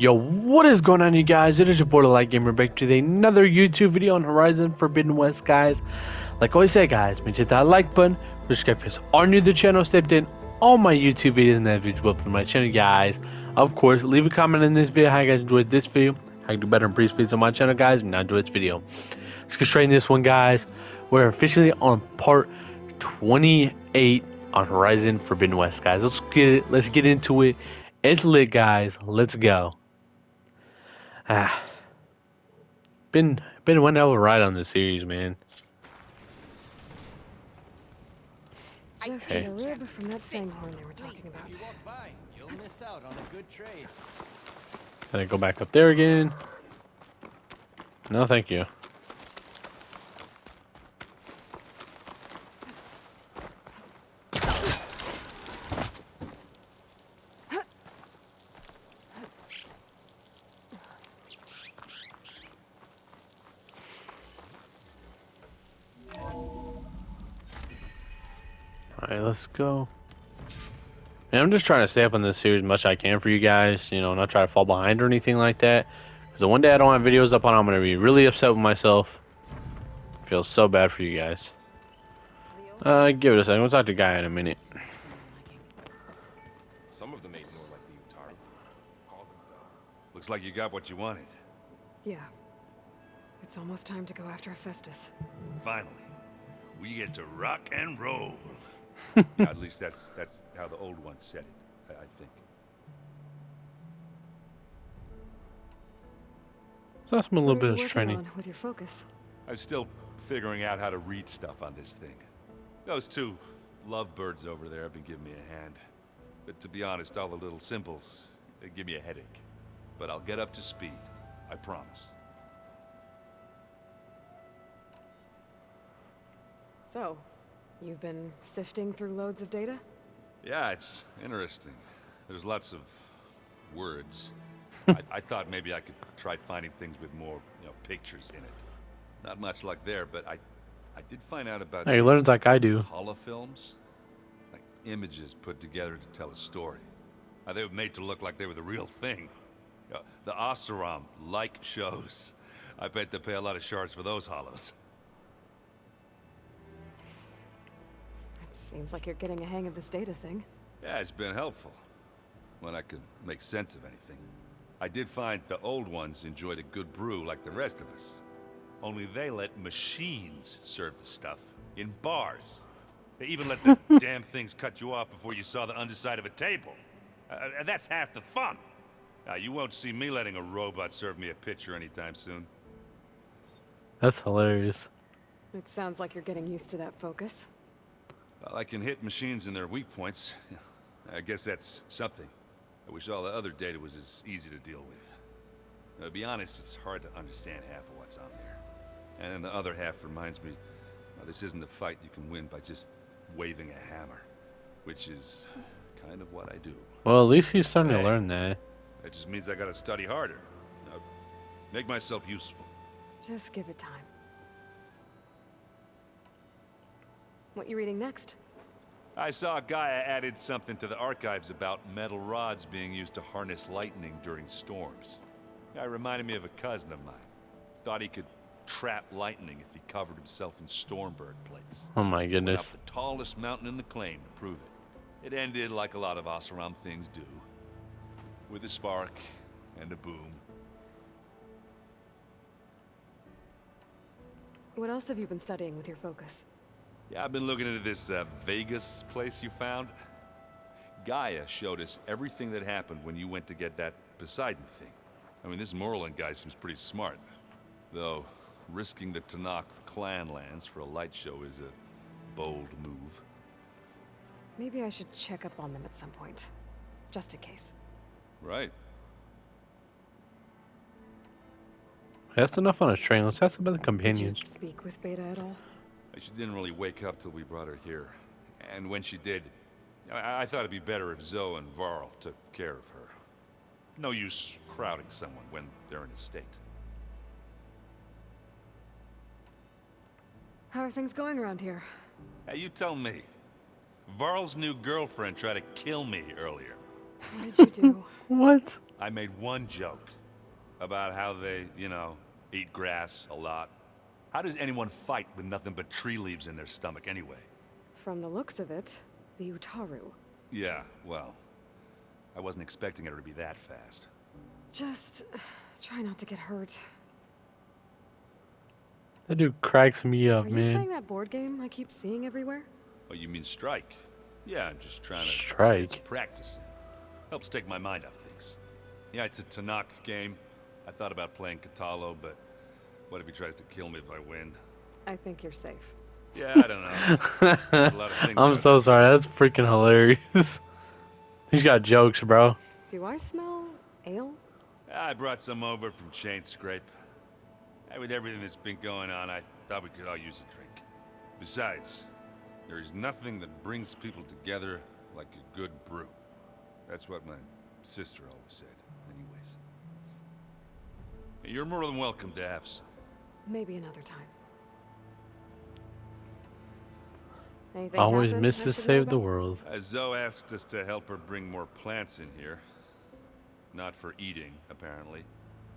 Yo, what is going on, you guys? It is your boy, the Light Gamer, back to another YouTube video on Horizon Forbidden West, guys. Like I always say, guys, make sure that like button, subscribe if you are new to the channel, stepped in all my YouTube videos and that video up to my channel, guys. Of course, leave a comment in this video how you guys enjoyed this video, how you can do better and previous videos on my channel, guys, and now enjoy this video. Let's get straight into this one, guys. We're officially on part 28 on Horizon Forbidden West, guys. Let's get into it. It's lit, guys. Let's go. Been one hell of a ride on this series, man. Just Okay. a rib from that fanghorn they were talking about. You'll miss out on a good trade. Can I go back up there again? No, thank you. Alright, let's go. And I'm just trying to stay up on this series as much as I can for you guys, you know, not try to fall behind or anything like that. Because the one day I don't have videos up on, I'm going to be really upset with myself. Feel so bad for you guys. Give it a second. We'll talk to Guy in a minute. Some of them ain't more like the Utari. Call themselves. Looks like you got what you wanted. Yeah. It's almost time to go after Hephaestus. Finally. We get to rock and roll. At least that's how the old one said it, I think. So that's a little What are you bit of working training. on with your focus? I'm still figuring out how to read stuff on this thing. Those two lovebirds over there have been giving me a hand. But to be honest, all the little symbols, they give me a headache. But I'll get up to speed. I promise. So, you've been sifting through loads of data? Yeah, it's interesting. There's lots of words. I thought maybe I could try finding things with more, pictures in it. Not much luck there, but I did find out about Hey, you learned like I do. holofilms, like images put together to tell a story. They were made to look like they were the real thing. The Oseram like shows. I bet they pay a lot of shards for those hollows. It seems like you're getting a hang of this data thing. Yeah, it's been helpful. When I could make sense of anything. I did find the old ones enjoyed a good brew like the rest of us. Only they let machines serve the stuff in bars. They even let the damn things cut you off before you saw the underside of a table. And that's half the fun. You won't see me letting a robot serve me a pitcher anytime soon. That's hilarious. It sounds like you're getting used to that focus. Well, I can hit machines in their weak points. I guess that's something. I wish all the other data was as easy to deal with. To be honest, it's hard to understand half of what's on there. And then the other half reminds me, this isn't a fight you can win by just waving a hammer. Which is kind of what I do. Well, at least he's starting to Hey. learn that. That just means I gotta study harder. Make myself useful. Just give it time. What you reading next? I saw Gaia added something to the archives about metal rods being used to harness lightning during storms. Guy reminded me of a cousin of mine. Thought he could trap lightning if he covered himself in Stormbird plates. Oh my Went goodness. up the tallest mountain in the claim to prove it. It ended like a lot of Oseram things do. With a spark and a boom. What else have you been studying with your focus? Yeah, I've been looking into this Vegas place you found. Gaia showed us everything that happened when you went to get that Poseidon thing. I mean, this Merlin guy seems pretty smart. Though, risking the Tanakh clan lands for a light show is a bold move. Maybe I should check up on them at some point. Just in case. Right. That's enough on a train. Let's ask about the Did companions. you speak with Beta at all? She didn't really wake up till we brought her here. And when she did, I thought it'd be better if Zoe and Varl took care of her. No use crowding someone when they're in a state. How are things going around here? Hey, you tell me. Varl's new girlfriend tried to kill me earlier. What did you do? What? I made one joke about how they, you know, eat grass a lot. How does anyone fight with nothing but tree leaves in their stomach anyway? From the looks of it, the Utaru. Yeah, well, I wasn't expecting her to be that fast. Just try not to get hurt. That dude cracks me up, Are you man. playing that board game I keep seeing everywhere? Oh, you mean strike? Yeah, I'm just trying to Strike? get some practice in. Helps take my mind off things. Yeah, it's a Tanakh game. I thought about playing Katalo, but what if he tries to kill me if I win? I think you're safe. Yeah, I don't know. A lot of things I'm about so it. sorry. That's freaking hilarious. He's got jokes, bro. Do I smell ale? I brought some over from Chain Scrape. With everything that's been going on, I thought we could all use a drink. Besides, there is nothing that brings people together like a good brew. That's what my sister always said, anyways. You're more than welcome to have some. Maybe another time. Anything Always happen miss I to should know save the about? world. Zoe asked us to help her bring more plants in here. Not for eating, apparently.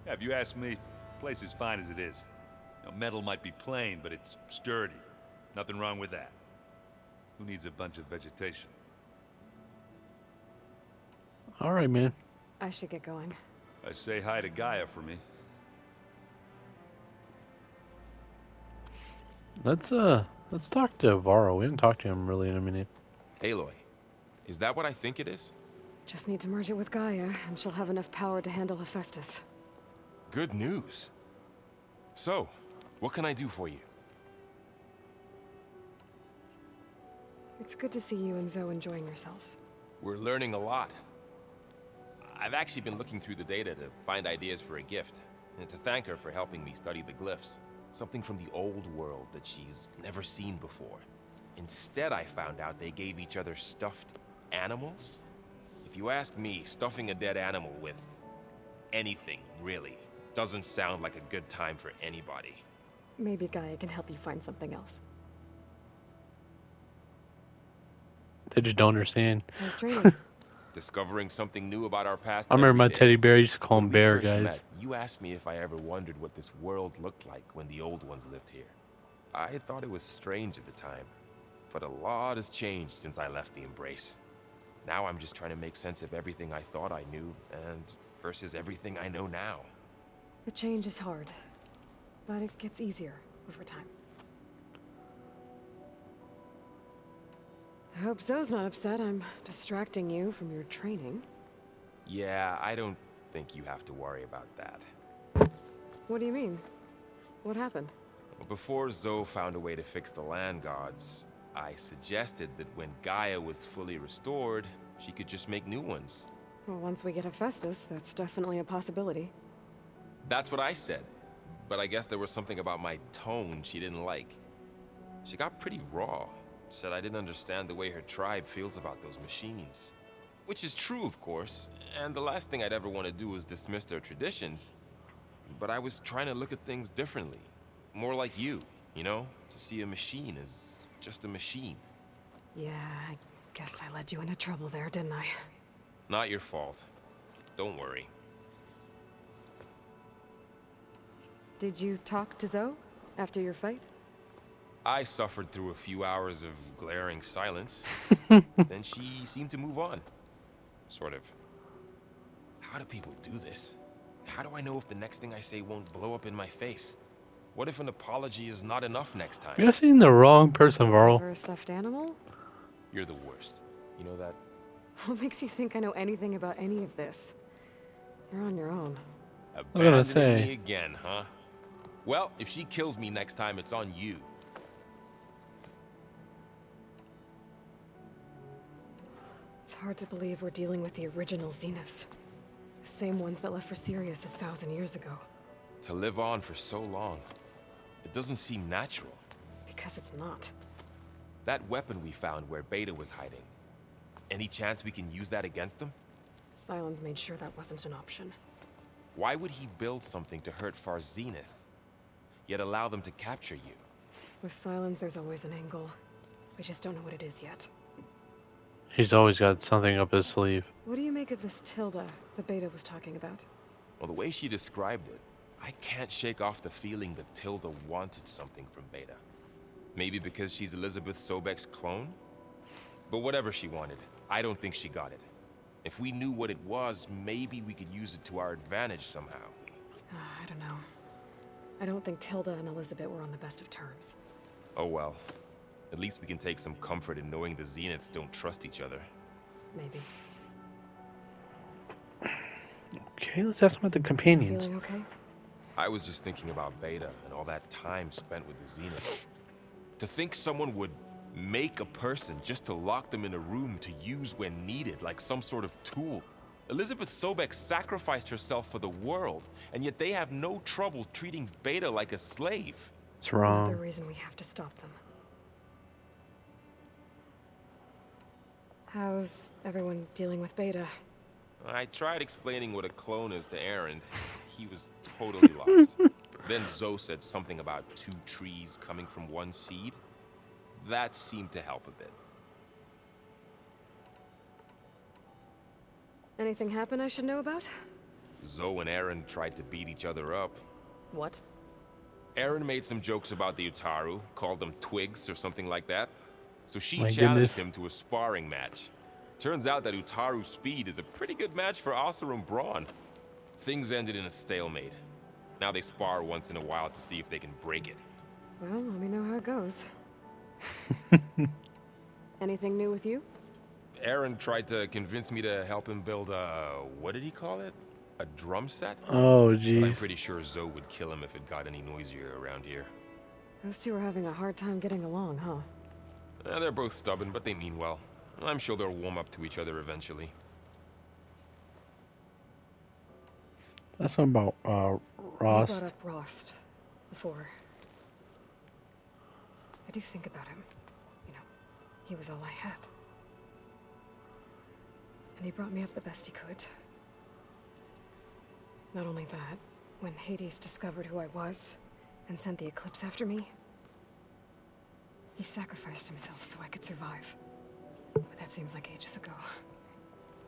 Yeah, if you ask me, the place is fine as it is. You know, metal might be plain, but it's sturdy. Nothing wrong with that. Who needs a bunch of vegetation? All right, man. I should get going. Say hi to Gaia for me. Let's talk to Varro. We haven't talked to him really in a minute. Aloy, is that what I think it is? Just need to merge it with Gaia, and she'll have enough power to handle Hephaestus. Good news. So, what can I do for you? It's good to see you and Zoe enjoying yourselves. We're learning a lot. I've actually been looking through the data to find ideas for a gift, and to thank her for helping me study the glyphs. Something from the old world that she's never seen before. Instead, I found out they gave each other stuffed animals. If you ask me, stuffing a dead animal with anything, really, doesn't sound like a good time for anybody. Maybe Gaia can help you find something else. They just don't understand. How's training? Discovering something new about our past. I remember my every day. teddy bear. I used to call him When we Bear, first guys. met, you asked me if I ever wondered what this world looked like when the old ones lived here. I had thought it was strange at the time, but a lot has changed since I left the Embrace. Now I'm just trying to make sense of everything I thought I knew and versus everything I know now. The change is hard, but it gets easier over time. I hope Zoe's not upset I'm distracting you from your training. Yeah, I don't think you have to worry about that. What do you mean? What happened? Before Zoe found a way to fix the land gods, I suggested that when Gaia was fully restored, she could just make new ones. Well, once we get Hephaestus, that's definitely a possibility. That's what I said, but I guess there was something about my tone she didn't like. She got pretty raw, said I didn't understand the way her tribe feels about those machines. Which is true, of course, and the last thing I'd ever want to do is dismiss their traditions. But I was trying to look at things differently. More like you know? To see a machine as just a machine. Yeah, I guess I led you into trouble there, didn't I? Not your fault. Don't worry. Did you talk to Zoe after your fight? I suffered through a few hours of glaring silence. Then she seemed to move on. Sort of. How do people do this? How do I know if the next thing I say won't blow up in my face? What if an apology is not enough next time? You're seen the wrong person, Varl. For a stuffed animal? You're the worst. You know that? What makes you think I know anything about any of this? You're on your own. gonna Abandoning say. me again, huh? Well, if she kills me next time, it's on you. It's hard to believe we're dealing with the original Zeniths. The same ones that left for Sirius 1,000 years ago. To live on for so long, it doesn't seem natural. Because it's not. That weapon we found where Beta was hiding. Any chance we can use that against them? Sylens made sure that wasn't an option. Why would he build something to hurt Far Zenith, yet allow them to capture you? With Sylens, there's always an angle. We just don't know what it is yet. He's always got something up his sleeve. What do you make of this Tilda the Beta was talking about? Well, the way she described it, I can't shake off the feeling that Tilda wanted something from Beta. Maybe because she's Elizabeth Sobek's clone? But whatever she wanted, I don't think she got it. If we knew what it was, maybe we could use it to our advantage somehow. I don't know. I don't think Tilda and Elizabeth were on the best of terms. Oh well. At least we can take some comfort in knowing the Zeniths don't trust each other. Maybe. Okay, let's ask about the companions. Feeling okay? I was just thinking about Beta and all that time spent with the Zeniths. To think someone would make a person just to lock them in a room to use when needed, like some sort of tool. Elizabeth Sobek sacrificed herself for the world, and yet they have no trouble treating Beta like a slave. It's wrong. Another reason we have to stop them. How's everyone dealing with Beta? I tried explaining what a clone is to Aaron. He was totally lost. Then Zoe said something about 2 trees coming from 1 seed. That seemed to help a bit. Anything happen I should know about? Zoe and Aaron tried to beat each other up. What? Aaron made some jokes about the Utaru, called them twigs or something like that. So she My challenged goodness. him to a sparring match. Turns out that Utaru speed is a pretty good match for Oseram brawn. Things ended in a stalemate. Now they spar once in a while to see if they can break it. Well, let me know how it goes. Anything new with you? Aaron tried to convince me to help him build a... what did he call it? A drum set? Oh, But I'm geez. pretty sure Zoe would kill him if it got any noisier around here. Those two are having a hard time getting along, huh? They're both stubborn, but they mean well. I'm sure they'll warm up to each other eventually. That's one about You Ross. brought up Rost before. I do think about him. You know, he was all I had. And he brought me up the best he could. Not only that, when Hades discovered who I was and sent the Eclipse after me, he sacrificed himself so I could survive. But that seems like ages ago.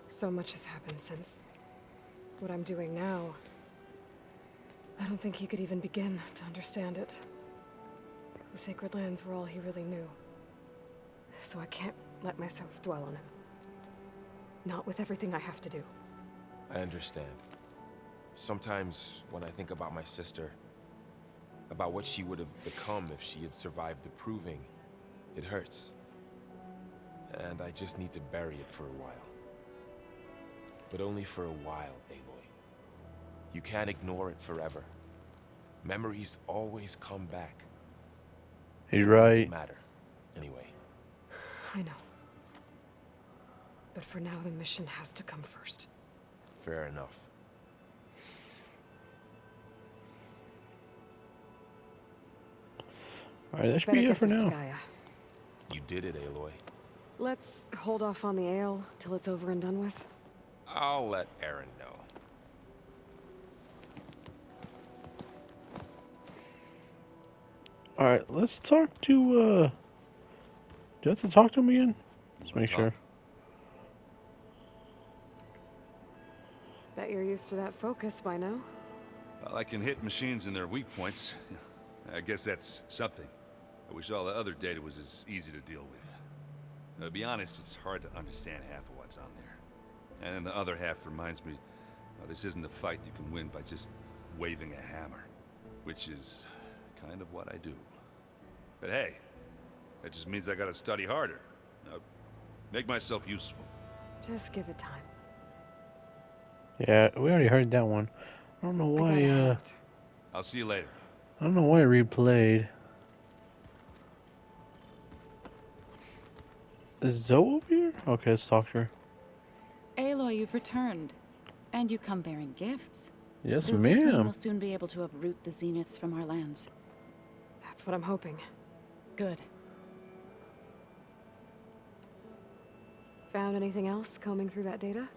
So much has happened since. What I'm doing now, I don't think he could even begin to understand it. The Sacred Lands were all he really knew. So I can't let myself dwell on him. Not with everything I have to do. I understand. Sometimes when I think about my sister, about what she would have become if she had survived the Proving, it hurts. And I just need to bury it for a while. But only for a while, Aloy. You can't ignore it forever. Memories always come back. He's The ones that right. matter, anyway. I know. But for now, the mission has to come first. Fair enough. Alright, that should Better be it get for this to now. Gaia. You did it, Aloy. Let's hold off on the ale till it's over and done with. I'll let Aaron know. Alright, let's talk to, do you have to talk to him again? Let's make sure. Bet you're used to that focus by now. Well, I can hit machines in their weak points. I guess that's something. I wish all the other data was as easy to deal with. Now, to be honest, it's hard to understand half of what's on there. And then the other half reminds me, this isn't a fight you can win by just waving a hammer. Which is kind of what I do. But hey, that just means I gotta study harder. Now, make myself useful. Just give it time. Yeah, we already heard that one. I don't know I why, gotta head out. I'll see you later. I don't know why it replayed. Is Zoe over here? Okay, let's talk to her. Aloy, you've returned. And you come bearing gifts. Yes, Does this mean ma'am. we'll soon be able to uproot the Zeniths from our lands? That's what I'm hoping. Good. Found anything else combing through that data?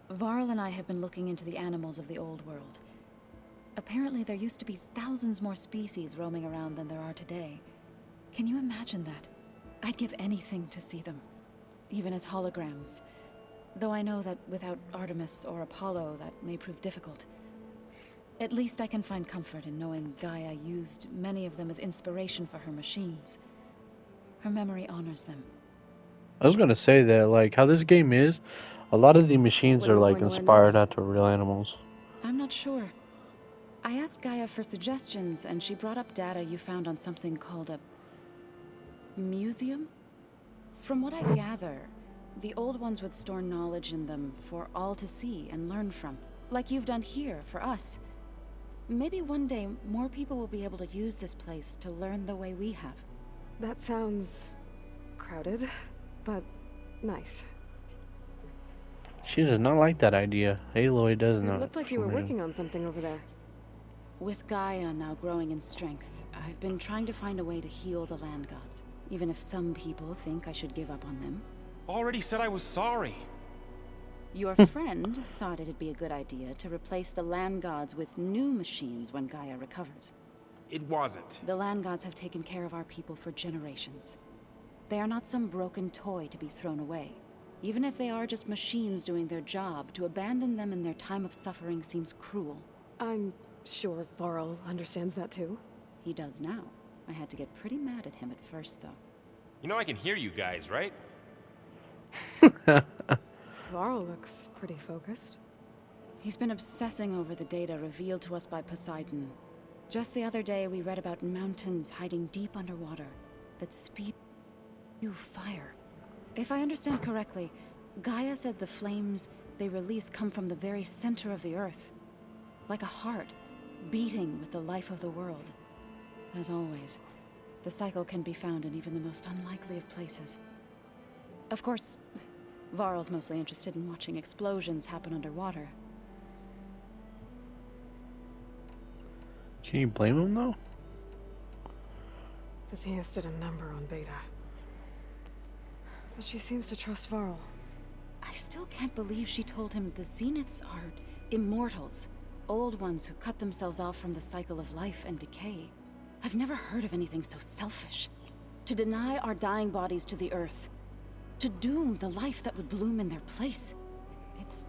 Varl and I have been looking into the animals of the old world. Apparently there used to be thousands more species roaming around than there are today. Can you imagine that? I'd give anything to see them. even as holograms. Though I know that without Artemis or Apollo, that may prove difficult. At least I can find comfort in knowing Gaia used many of them as inspiration for her machines. Her memory honors them. I was gonna say that, like, how this game is, a lot of the machines What are are, you like, going to learn inspired next? after real animals. I'm not sure. I asked Gaia for suggestions, and she brought up data you found on something called a museum? From what I gather, the old ones would store knowledge in them for all to see and learn from, like you've done here for us. Maybe one day more people will be able to use this place to learn the way we have. That sounds crowded, but nice. She does not like that idea. Aloy does not. It looked like you were working on something over there. With Gaia now growing in strength, I've been trying to find a way to heal the land gods, even if some people think I should give up on them. Already said I was sorry. Your friend thought it'd be a good idea to replace the land gods with new machines when Gaia recovers. It wasn't. The land gods have taken care of our people for generations. They are not some broken toy to be thrown away. Even if they are just machines doing their job, to abandon them in their time of suffering seems cruel. I'm sure Varl understands that too. He does now. I had to get pretty mad at him at first, though. You know I can hear you guys, right? Varl looks pretty focused. He's been obsessing over the data revealed to us by Poseidon. Just the other day, we read about mountains hiding deep underwater that spew fire. If I understand correctly, Gaia said the flames they release come from the very center of the Earth. Like a heart, beating with the life of the world. As always, the cycle can be found in even the most unlikely of places. Of course, Varl's mostly interested in watching explosions happen underwater. Can you blame him, though? The Zeniths did a number on Beta. But she seems to trust Varl. I still can't believe she told him the Zeniths are immortals. Old ones who cut themselves off from the cycle of life and decay. I've never heard of anything so selfish. To deny our dying bodies to the Earth. To doom the life that would bloom in their place. It's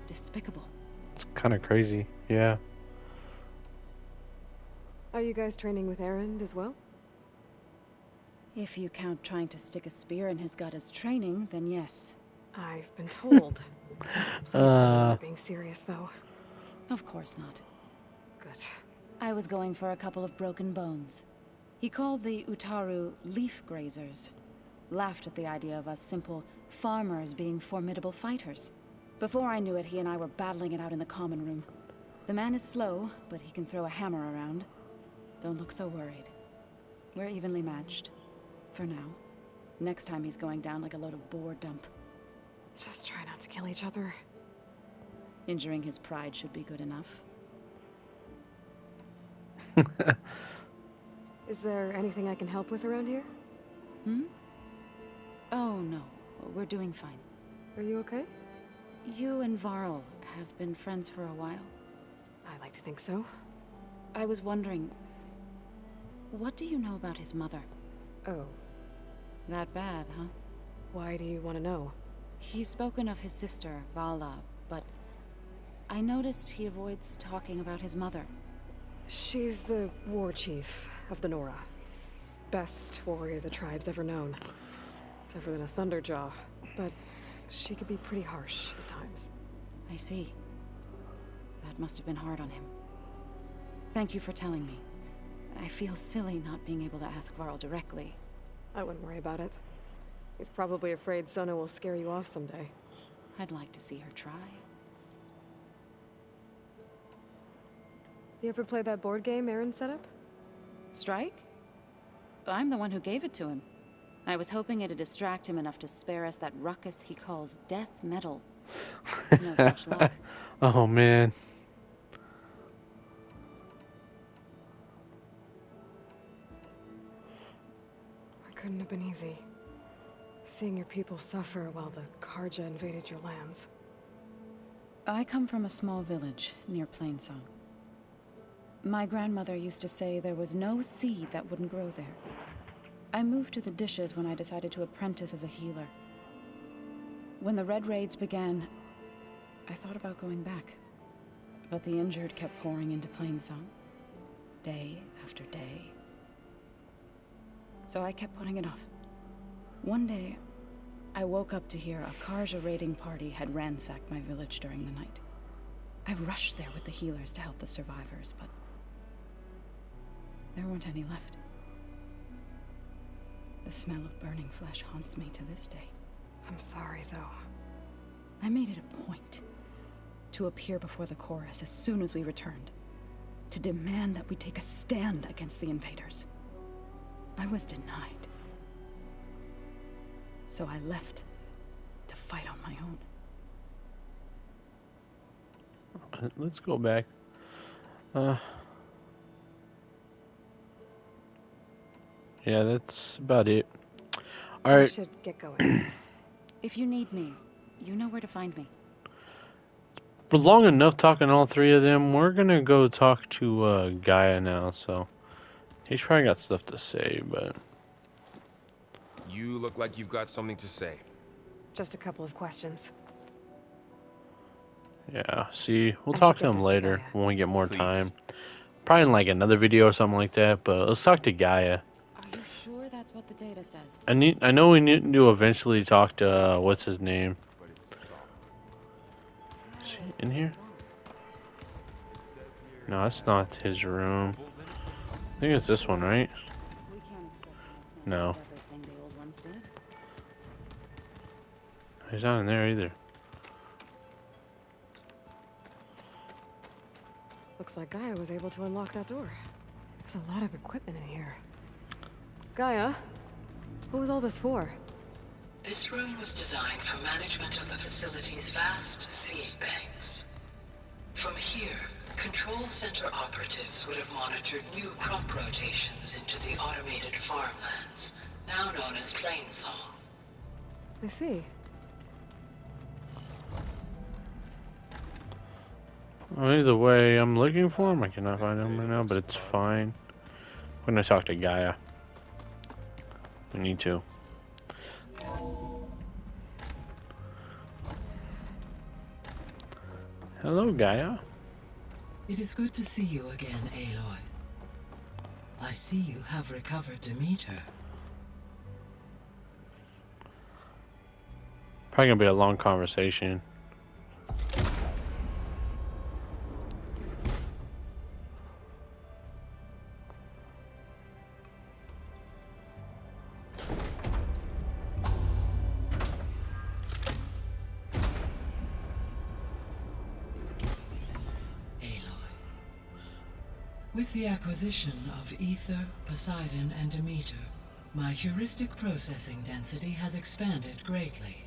despicable. It's kind of crazy, yeah. Are you guys training with Erend as well? If you count trying to stick a spear in his gut as training, then yes. I've been told. Please tell me you're not being serious, though. Of course not. Good. I was going for a couple of broken bones. He called the Utaru leaf grazers. Laughed at the idea of us simple farmers being formidable fighters. Before I knew it, he and I were battling it out in the common room. The man is slow, but he can throw a hammer around. Don't look so worried. We're evenly matched. For now. Next time he's going down like a load of boar dump. Just try not to kill each other. Injuring his pride should be good enough. Is there anything I can help with around here? Hmm? Oh, no. We're doing fine. Are you okay? You and Varl have been friends for a while. I like to think so. I was wondering, what do you know about his mother? Oh, That bad, huh? why do you want to know? He's spoken of his sister, Vala, but I noticed he avoids talking about his mother. She's the war chief of the Nora. Best warrior the tribe's ever known. Tougher than a Thunderjaw, but she could be pretty harsh at times. I see. That must have been hard on him. Thank you for telling me. I feel silly not being able to ask Varl directly. I wouldn't worry about it. He's probably afraid Sona will scare you off someday. I'd like to see her try. You ever play that board game Aaron set up? Strike? I'm the one who gave it to him. I was hoping it'd distract him enough to spare us that ruckus he calls death metal. No such luck. Oh, man. It couldn't have been easy. Seeing your people suffer while the Karja invaded your lands. I come from a small village near Plainsong. My grandmother used to say there was no seed that wouldn't grow there. I moved to the dishes when I decided to apprentice as a healer. When the Red Raids began, I thought about going back. But the injured kept pouring into Plainsong, day after day. So I kept putting it off. One day, I woke up to hear a Karja raiding party had ransacked my village during the night. I rushed there with the healers to help the survivors, but there weren't any left. The smell of burning flesh haunts me to this day. I'm sorry, Zoe. I made it a point to appear before the chorus as soon as we returned, to demand that we take a stand against the invaders. I was denied. So I left to fight on my own. Let's go back. Yeah, that's about it. We Alright. should get going. If you need me, you know where to find me. For long enough talking to all three of them, we're gonna go talk to Gaia now, so he's probably got stuff to say, but You look like you've got something to say. Just a couple of questions. yeah, see, we'll I talk should to get him this to later Gaia. when we get more Please. time. Probably in like another video or something like that, but let's talk to Gaia. Are you sure that's what the data says? I know we need to eventually talk to what's his name? Is he in here? No, that's not his room. I think it's this one, right? We can't expect No. everything the old ones did. He's not in there either. Looks like Gaia was able to unlock that door. There's a lot of equipment in here. Gaia, what was all this for? This room was designed for management of the facility's vast seed banks. From here, control center operatives would have monitored new crop rotations into the automated farmlands, now known as Plainsong. I see. Well, either way, I'm looking for him. I cannot find him right now, but it's fine. We're gonna talk to Gaia. We need to. Hello, Gaia. It is good to see you again, Aloy. I see you have recovered Demeter. Probably gonna be a long conversation. With the acquisition of Ether, Poseidon, and Demeter, my heuristic processing density has expanded greatly.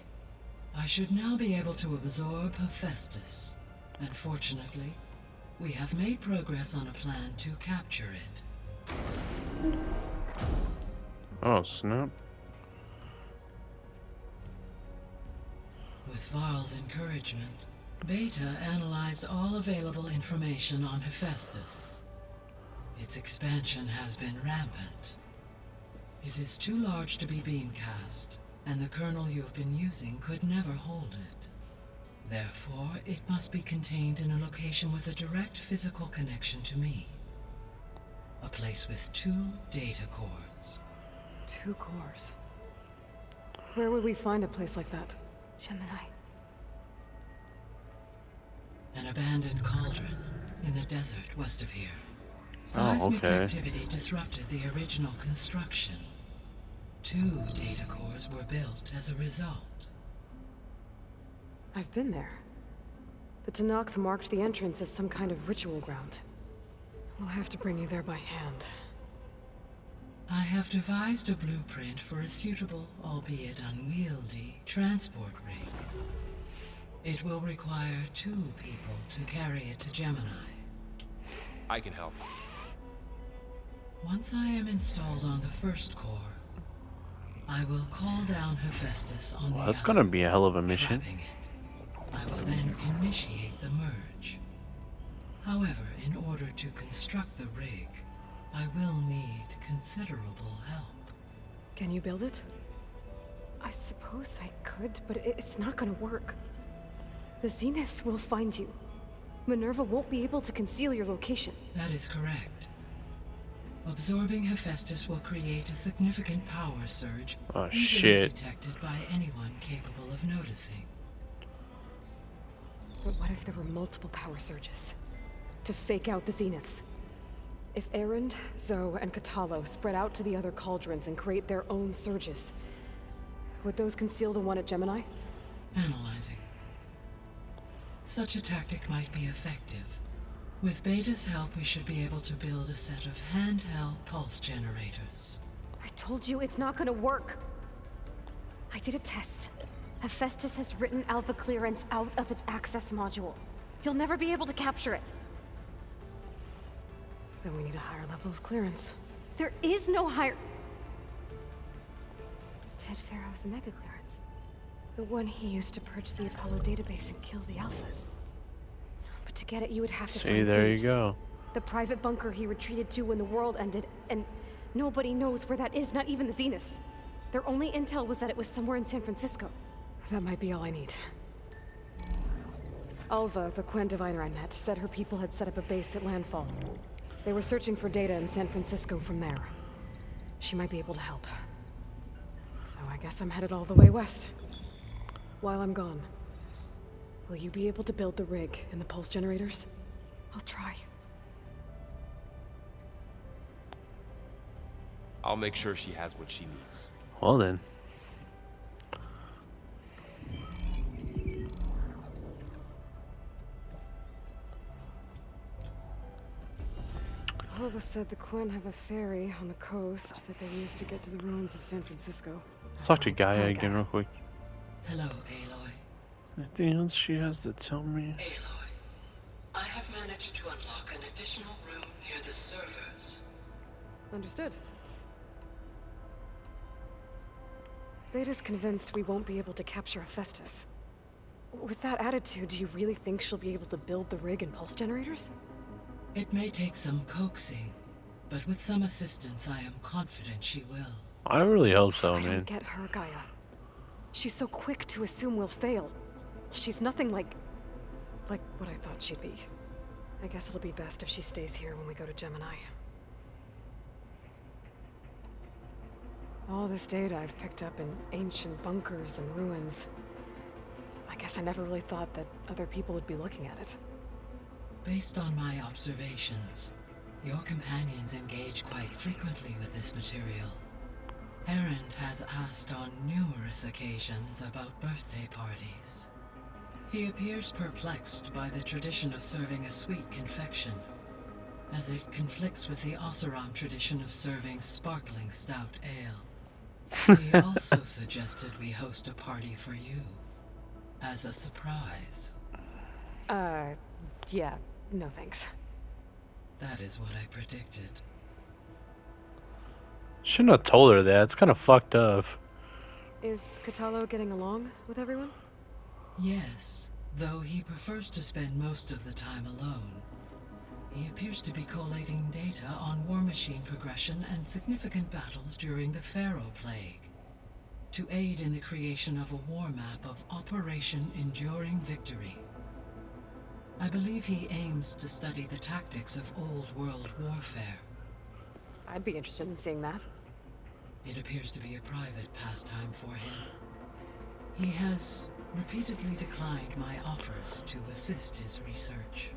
I should now be able to absorb Hephaestus, and fortunately, we have made progress on a plan to capture it. Oh, snap. With Varl's encouragement, Beta analyzed all available information on Hephaestus. Its expansion has been rampant. It is too large to be beamcast, and the kernel you have been using could never hold it. Therefore, it must be contained in a location with a direct physical connection to me. A place with 2 data cores. 2 cores. Where would we find a place like that? Gemini. An abandoned cauldron in the desert west of here. Seismic okay. activity disrupted the original construction. 2 data cores were built as a result. I've been there. The Tanakh marked the entrance as some kind of ritual ground. We'll have to bring you there by hand. I have devised a blueprint for a suitable, albeit unwieldy, transport rig. It will require 2 people to carry it to Gemini. I can help. Once I am installed on the first core, I will call down Hephaestus on the That's other, gonna be a hell of a mission. trapping it. I will then initiate the merge. However, in order to construct the rig, I will need considerable help. Can you build it? I suppose I could, but it's not gonna work. The Zeniths will find you. Minerva won't be able to conceal your location. That is correct. Absorbing Hephaestus will create a significant power surge, Oh, easily shit. detected by anyone capable of noticing. But what if there were multiple power surges? To fake out the Zeniths? If Erend, Zoe, and Katalo spread out to the other cauldrons and create their own surges, would those conceal the one at Gemini? Analyzing. Such a tactic might be effective. With Beta's help, we should be able to build a set of handheld pulse generators. I told you it's not gonna work. I did a test. Hephaestus has written Alpha clearance out of its access module. You'll never be able to capture it. Then we need a higher level of clearance. There is no higher... Ted Pharaoh's mega clearance. The one he used to purge the Apollo database and kill the Alphas. But to get it, you would have to See, find there you Thebes. go. The private bunker he retreated to when the world ended, and nobody knows where that is, not even the Zeniths. Their only intel was that it was somewhere in San Francisco. That might be all I need. Alva, the Quen diviner I met, said her people had set up a base at landfall. They were searching for data in San Francisco from there. She might be able to help. So I guess I'm headed all the way west. While I'm gone, will you be able to build the rig and the pulse generators? I'll try. I'll make sure she has what she needs. Well then. Alva said the Quen have a ferry on the coast that they use to get to the ruins of San Francisco. Talk to Gaia Hi, again Gaia. real quick. Hello, Aloy. Anything else she has to tell me? Aloy, I have managed to unlock an additional room near the servers. Understood. Beta's convinced we won't be able to capture Hephaestus. With that attitude, do you really think she'll be able to build the rig and pulse generators? It may take some coaxing, but with some assistance, I am confident she will. I really hope so, I man. don't get her, Gaia. She's so quick to assume we'll fail. She's nothing like what I thought she'd be. I guess it'll be best if she stays here when we go to Gemini. All this data I've picked up in ancient bunkers and ruins. I guess I never really thought that other people would be looking at it. Based on my observations, your companions engage quite frequently with this material. Erend has asked on numerous occasions about birthday parties. He appears perplexed by the tradition of serving a sweet confection, as it conflicts with the Oseram tradition of serving sparkling stout ale. He also suggested we host a party for you, as a surprise. Yeah, no thanks. That is what I predicted. Shouldn't have told her that. It's kind of fucked up. Is Katalo getting along with everyone? Yes, though he prefers to spend most of the time alone. He appears to be collating data on war machine progression and significant battles during the Pharaoh Plague, to aid in the creation of a war map of Operation Enduring Victory. I believe he aims to study the tactics of Old World warfare. I'd be interested in seeing that. It appears to be a private pastime for him. He has repeatedly declined my offers to assist his research.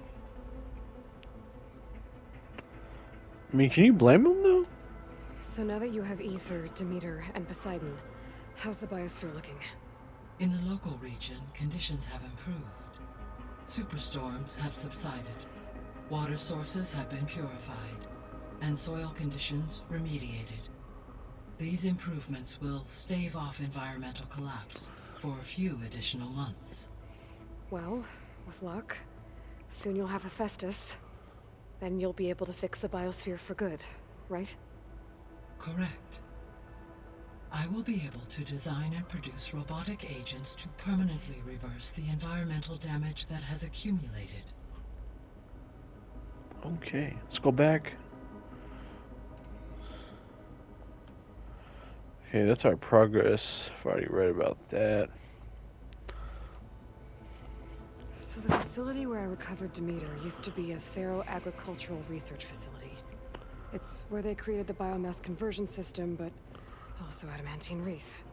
I mean, can you blame him though? So now that you have Ether, Demeter, and Poseidon, how's the biosphere looking? In the local region, conditions have improved. Superstorms have subsided. Water sources have been purified, and soil conditions remediated. These improvements will stave off environmental collapse for a few additional months. Well, with luck, soon you'll have Hephaestus. Then you'll be able to fix the biosphere for good, right? Correct. I will be able to design and produce robotic agents to permanently reverse the environmental damage that has accumulated. Okay, let's go back. Okay, that's our progress. I've already read about that. So the facility where I recovered Demeter used to be a Pharaoh agricultural research facility. It's where they created the biomass conversion system, but also adamantine wreath.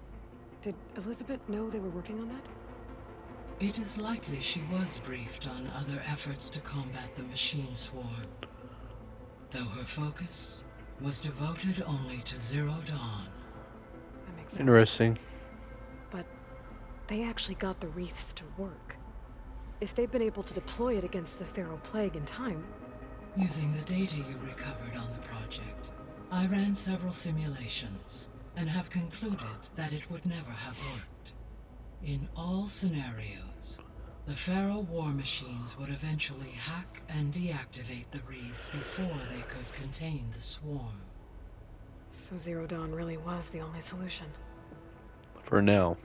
Did Elizabeth know they were working on that? It is likely she was briefed on other efforts to combat the machine swarm, though her focus was devoted only to Zero Dawn. That makes sense. Interesting. But they actually got the wreaths to work. If they've been able to deploy it against the Pharaoh plague in time... Using the data you recovered on the project, I ran several simulations and have concluded that it would never have worked. In all scenarios, the Pharaoh war machines would eventually hack and deactivate the wreaths before they could contain the swarm. So Zero Dawn really was the only solution. For now.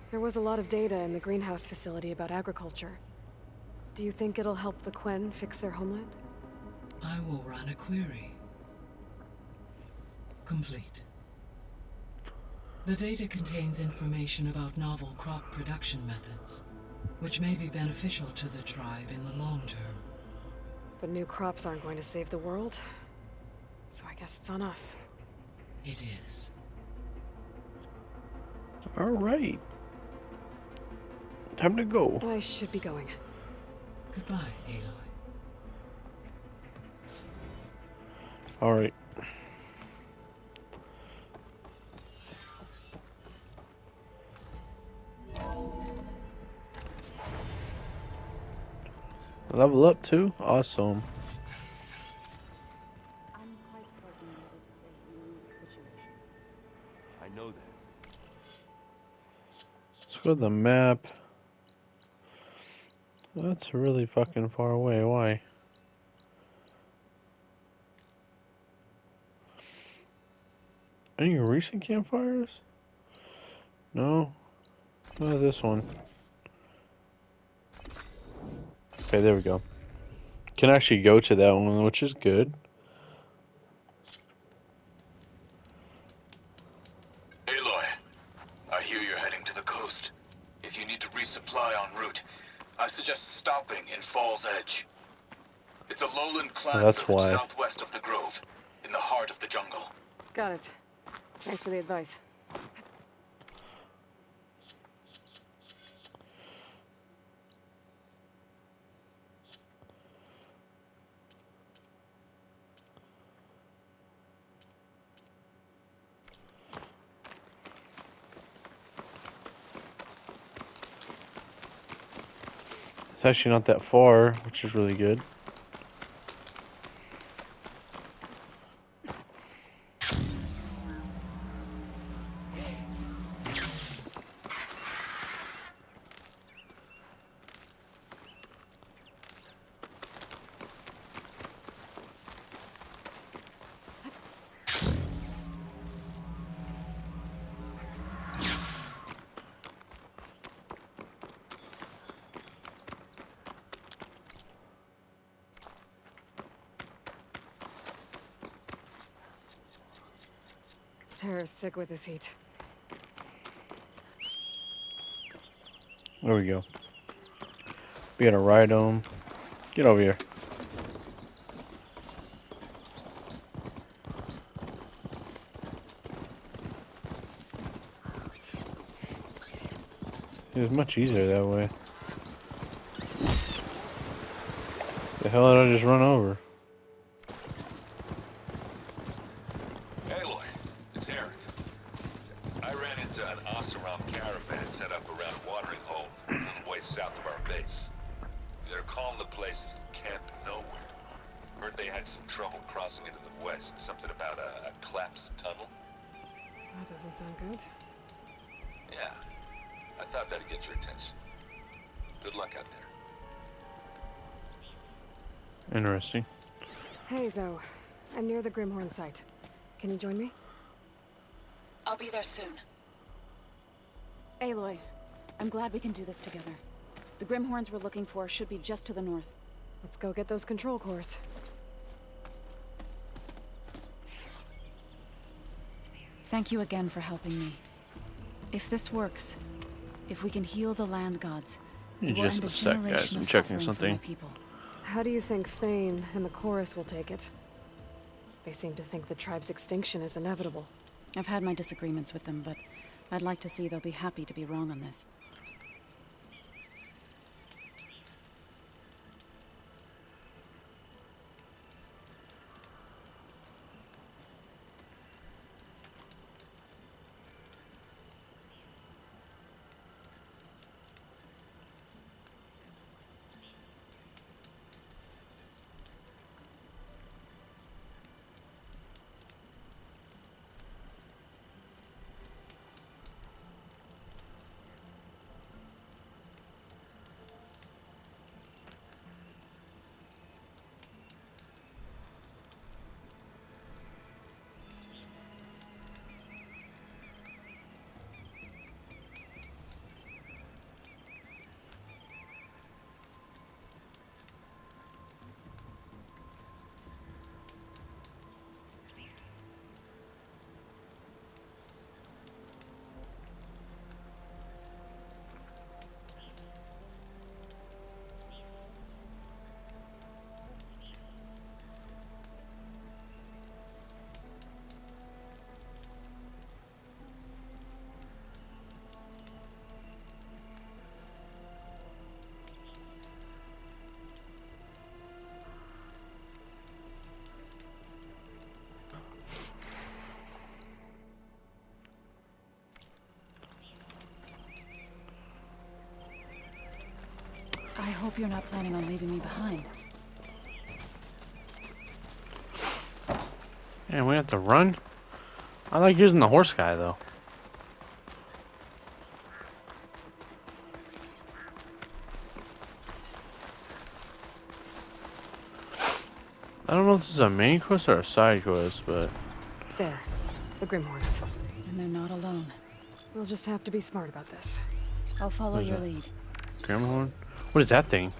There was a lot of data in the greenhouse facility about agriculture. Do you think it'll help the Quen fix their homeland? I will run a query. Complete. The data contains information about novel crop production methods, which may be beneficial to the tribe in the long term. But new crops aren't going to save the world, so I guess it's on us. It is. All right. Time to go. I should be going. Goodbye, Aloy. All right. Level up too? Awesome. I'm quite certain that it's a unique situation. I know that. Let's go to the map. That's really fucking far away. Why? Any recent campfires? No. Not this one. Okay, there we go. Can actually go to that one, which is good. Aloy, I hear you're heading to the coast. If you need to resupply en route, I suggest stopping in Fall's Edge. It's a lowland clan That's village why. southwest of the Grove, in the heart of the jungle. Got it. Thanks for the advice. It's actually not that far, which is really good. Tara's sick with this heat. There we go. We gotta ride them. Get over here. It was much easier that way. The hell did I just run over? Aloy, it's Eric. I ran into an Oseram caravan set up around a watering hole a little way south of our base. They're calling the place Camp Nowhere. Heard they had some trouble crossing into the west. Something about a collapsed tunnel. That doesn't sound good. Yeah, I thought that'd get your attention. Good luck out there. Interesting. Hey, Zoe. I'm near the Grimhorn site. Can you join me? I'll be there soon. Aloy, I'm glad we can do this together. The Grimhorns we're looking for should be just to the north. Let's go get those control cores. Thank you again for helping me. If this works, if we can heal the land gods, it will Just end a a sec, guys. generation I'm of checking suffering something. for my people. How do you think Thane and the chorus will take it? They seem to think the tribe's extinction is inevitable. I've had my disagreements with them, but I'd like to see they'll be happy to be wrong on this. I hope you're not planning on leaving me behind. And we have to run? I like using the horse guy, though. I don't know if this is a main quest or a side quest, but... There. The Grimhorns. And they're not alone. We'll just have to be smart about this. I'll follow What is your that? lead. Grimhorn? What is that thing?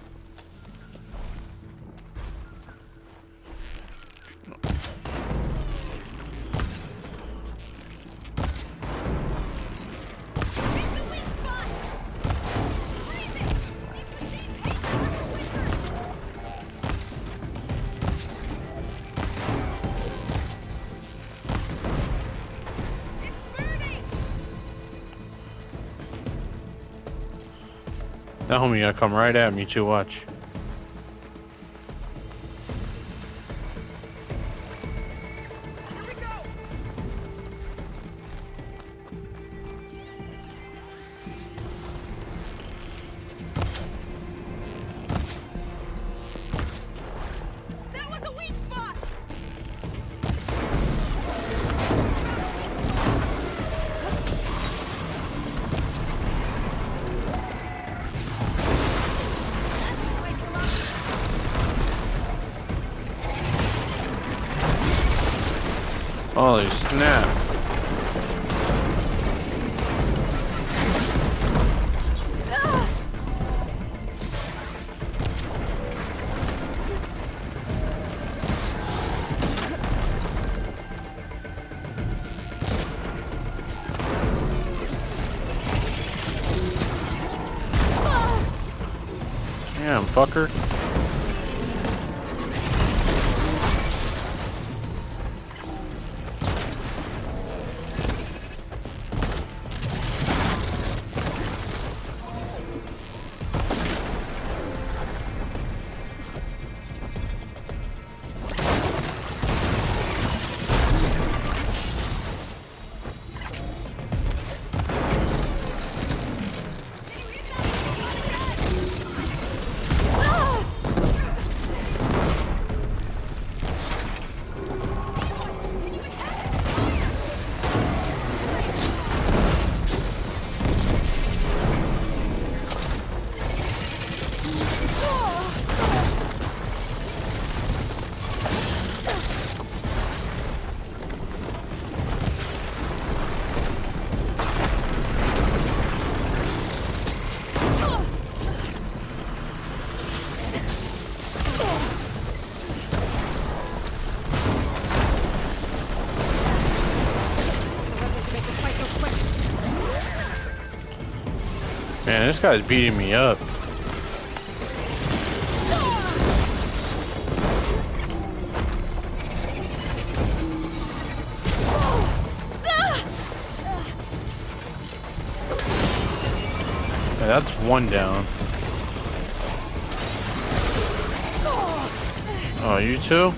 That homie gotta come right at me too, watch. That was a weak spot! Holy snap. Damn, fucker. guy's beating me up. Okay, that's one down. Oh, you too?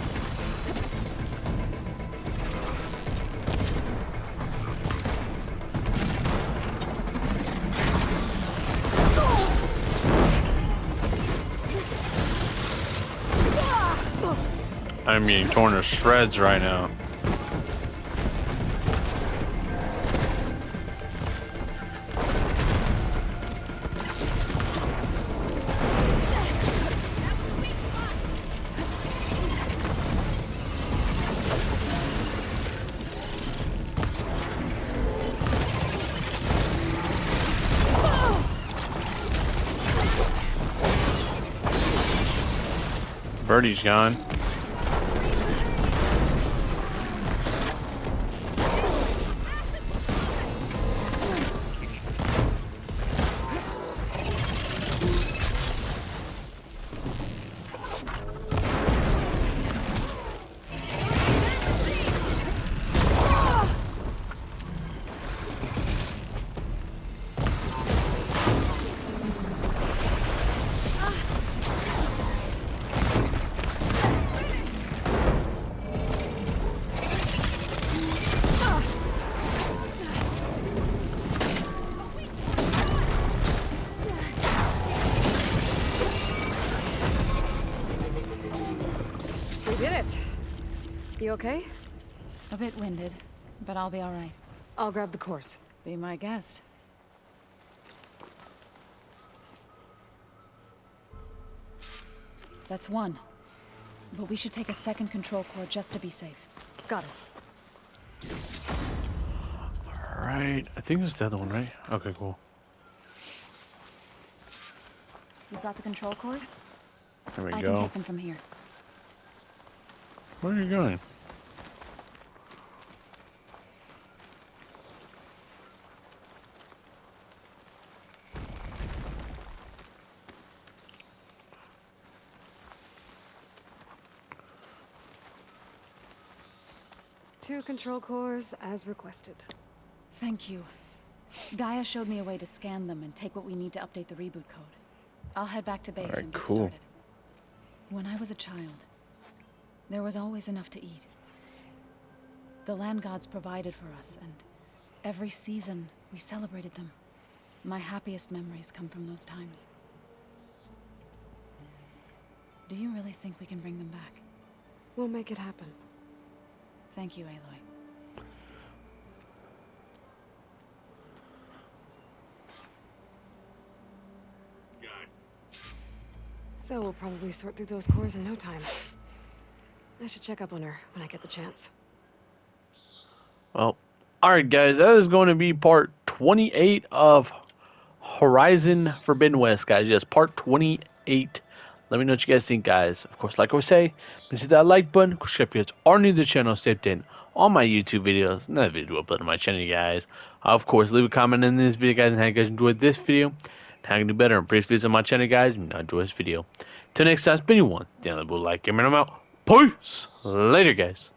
I'm being torn to shreds right now. Birdie's gone. We did it. You okay? A bit winded, but I'll be all right. I'll grab the course. Be my guest. That's one. But we should take a second control core just to be safe. Got it. Alright, I think it's the other one, right? Okay, cool. You've got the control cores? There we I go. can take them from here. Where are you going? Two control cores as requested. Thank you. Gaia showed me a way to scan them and take what we need to update the reboot code. I'll head back to base Alright, and get cool. started. When I was a child, there was always enough to eat. The land gods provided for us, and every season we celebrated them. My happiest memories come from those times. Do you really think we can bring them back? We'll make it happen. Thank you, Aloy. So we'll probably sort through those cores in no time. I should check up on her when I get the chance. Well, alright guys, that is going to be part 28 of Horizon Forbidden West, guys. Yes, part 28. Let me know what you guys think, guys. Of course, like I always say, hit that like button. Of course, if you guys are new to the channel, stepped in all my YouTube videos, another video uploaded on my channel, guys. Of course, leave a comment in this video, guys, and how you guys enjoyed this video, and how you can do better in previous videos on my channel, guys, and enjoy this video. Till next time, it's been you one. Down the blue like, gamer, and I'm out. Peace. Later, guys.